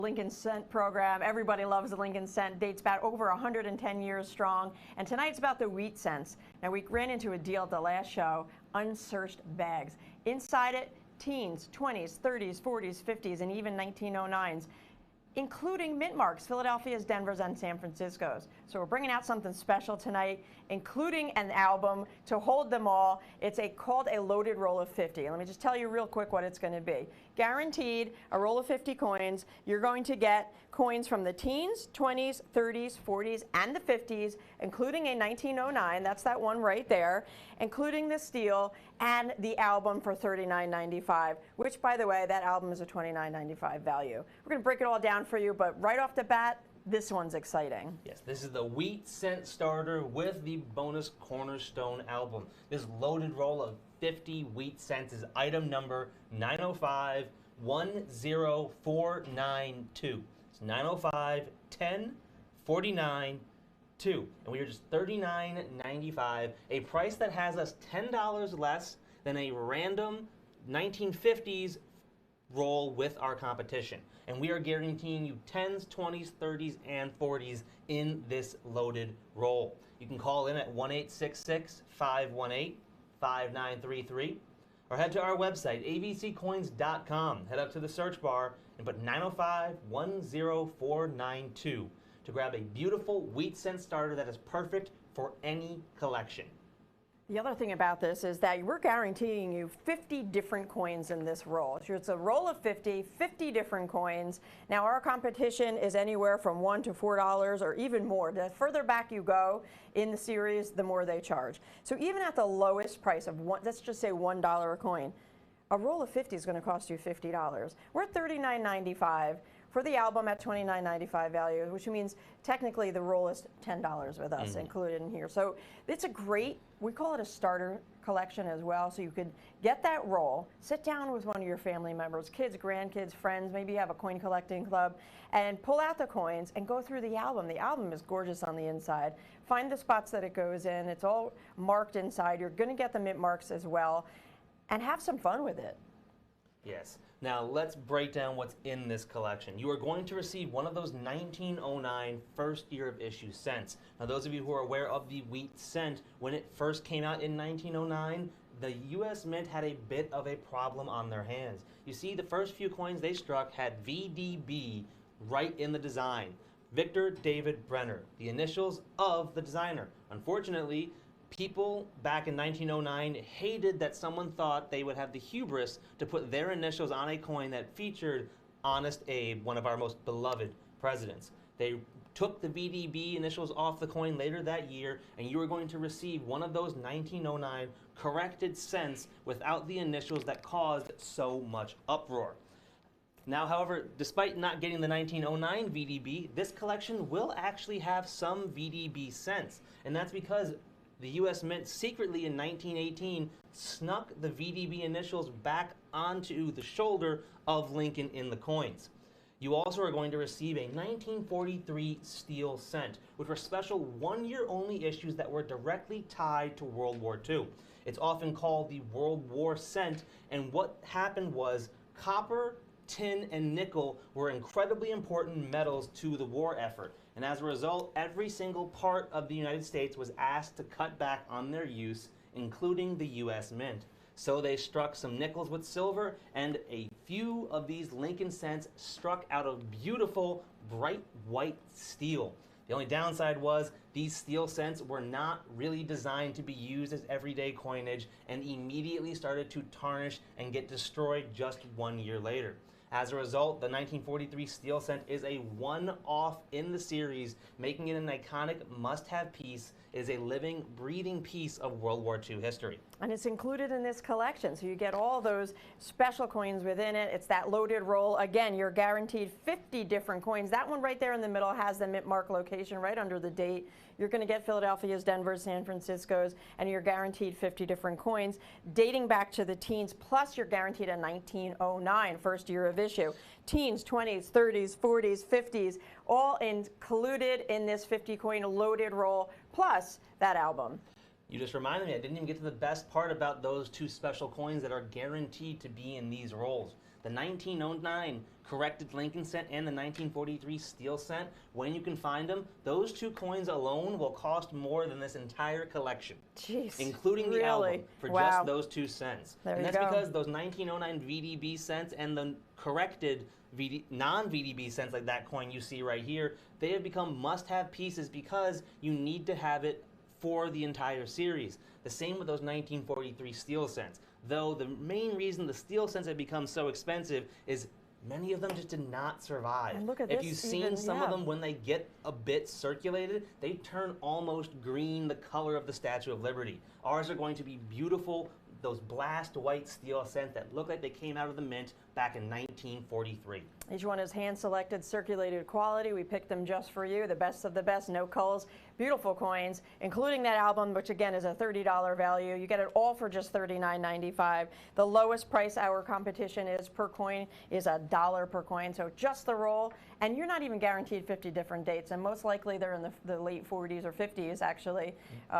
Lincoln Cent program. Everybody loves the Lincoln Cent. Dates back over 110 years strong. And tonight's about the wheat cents. Now, we ran into a deal at the last show, unsearched bags. Inside it, teens, 20s, 30s, 40s, 50s, and even 1909s. Including mint marks, Philadelphia's, Denver's, and San Francisco's. So we're bringing out something special tonight, including an album to hold them all. It's called a loaded roll of 50. Let me just tell you real quick what it's going to be. Guaranteed, a roll of 50 coins. You're going to get coins from the teens, 20s, 30s, 40s, and the 50s, including a 1909. That's that one right there, including the steel and the album for $39.95, which, by the way, that album is a $29.95 value. We're going to break it all down for you, but right off the bat, this one's exciting. Yes, this is the Wheat Cent starter with the bonus Cornerstone album. This loaded roll of 50 Wheat Cents is item number 905-10492. It's 905-1049-2. And we are just $39.95, a price that has us $10 less than a random 1950s roll with our competition. And we are guaranteeing you 10s, 20s, 30s, and 40s in this loaded roll. You can call in at 1-866-518-5933 or head to our website, avccoins.com. Head up to the search bar and put 905-10492 to grab a beautiful Wheat Cent starter that is perfect for any collection. The other thing about this is that we're guaranteeing you 50 different coins in this roll. It's a roll of 50 different coins. Now, our competition is anywhere from $1 to $4 or even more. The further back you go in the series, the more they charge. So even at the lowest price of let's just say $1 a coin, a roll of 50 is going to cost you $50. We're at $39.95. For the album at $29.95 value, which means technically the roll is $10 with us included in here. So it's a great, we call it a starter collection as well. So you could get that roll, sit down with one of your family members, kids, grandkids, friends, maybe you have a coin collecting club, and pull out the coins and go through the album. The album is gorgeous on the inside. Find the spots that it goes in. It's all marked inside. You're going to get the mint marks as well, and have some fun with it. Yes. Now let's break down what's in this collection. You are going to receive one of those 1909 first year of issue cents. Now those of you who are aware of the Wheat Cent, when it first came out in 1909, the U.S. Mint had a bit of a problem on their hands. You see, the first few coins they struck had VDB right in the design. Victor David Brenner, the initials of the designer. Unfortunately, people back in 1909 hated that someone thought they would have the hubris to put their initials on a coin that featured Honest Abe, one of our most beloved presidents. They took the VDB initials off the coin later that year, and you are going to receive one of those 1909 corrected cents without the initials that caused so much uproar. Now, however, despite not getting the 1909 VDB, this collection will actually have some VDB cents, and that's because the U.S. Mint secretly in 1918 snuck the VDB initials back onto the shoulder of Lincoln in the coins. You also are going to receive a 1943 steel cent, which were special one-year-only issues that were directly tied to World War II. It's often called the World War cent, and what happened was copper, tin, and nickel were incredibly important metals to the war effort. And as a result, every single part of the United States was asked to cut back on their use, including the U.S. Mint. So they struck some nickels with silver, and a few of these Lincoln cents struck out of beautiful, bright white steel. The only downside was these steel cents were not really designed to be used as everyday coinage and immediately started to tarnish and get destroyed just 1 year later. As a result, the 1943 steel cent is a one-off in the series, making it an iconic must-have piece. It is a living, breathing piece of World War II history. And it's included in this collection, so you get all those special coins within it. It's that loaded roll. Again, you're guaranteed 50 different coins. That one right there in the middle has the mint mark location right under the date. You're going to get Philadelphia's, Denver's, San Francisco's, and you're guaranteed 50 different coins dating back to the teens, plus you're guaranteed a 1909 first year of issue. Teens, 20s, 30s, 40s, 50s, all included in this 50 coin loaded roll, plus that album. You just reminded me, I didn't even get to the best part about those two special coins that are guaranteed to be in these rolls. The 1909 corrected Lincoln cent and the 1943 steel cent, when you can find them, those two coins alone will cost more than this entire collection. Jeez, including the really? album for Wow. just those 2 cents. There and you that's go. because those 1909 VDB cents and the corrected non-VDB cents like that coin you see right here, they have become must-have pieces because you need to have it for the entire series. The same with those 1943 steel cents. Though the main reason the steel cents have become so expensive is many of them just did not survive. And look at if this you've seen even, some yeah. of them, when they get a bit circulated, they turn almost green, the color of the Statue of Liberty. Ours are going to be beautiful, those blast white steel cents that look like they came out of the mint back in 1943. Each one is hand-selected, circulated quality. We picked them just for you, the best of the best, no culls, beautiful coins, including that album, which again is a $30 value. You get it all for just $39.95. The lowest price our competition is per coin is $1 per coin, so just the roll. And you're not even guaranteed 50 different dates, and most likely they're in the late 40s or 50s actually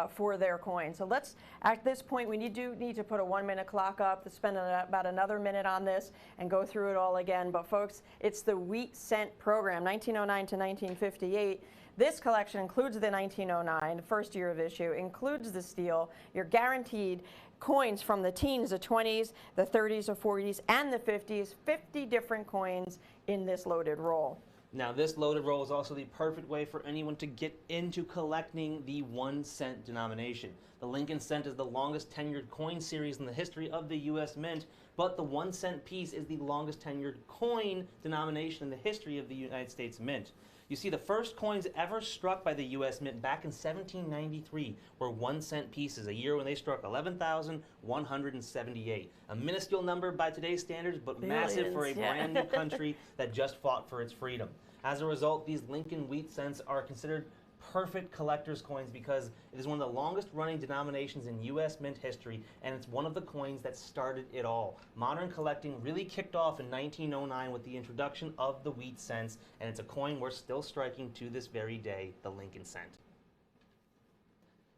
for their coin. So let's, at this point, we need to put a 1-minute clock up to spend about another minute on this and go through it all again. But folks, it's the wheat cent program, 1909 to 1958. This collection includes the 1909, the first year of issue, includes the steel. You're guaranteed coins from the teens, the 20s, the 30s, the 40s, and the 50s, 50 different coins in this loaded roll. Now, this loaded roll is also the perfect way for anyone to get into collecting the 1 cent denomination. The Lincoln cent is the longest tenured coin series in the history of the U.S. Mint, but the 1 cent piece is the longest tenured coin denomination in the history of the United States Mint. You see, the first coins ever struck by the U.S. Mint back in 1793 were 1 cent pieces, a year when they struck 11,178. A minuscule number by today's standards, but massive for a brand new country that just fought for its freedom. As a result, these Lincoln wheat cents are considered perfect collector's coins because it is one of the longest running denominations in U.S. Mint history, and it's one of the coins that started it all. Modern collecting really kicked off in 1909 with the introduction of the wheat cents, and it's a coin we're still striking to this very day, the Lincoln cent.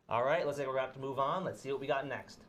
All right, let's take a wrap to move on. Let's see what we got next.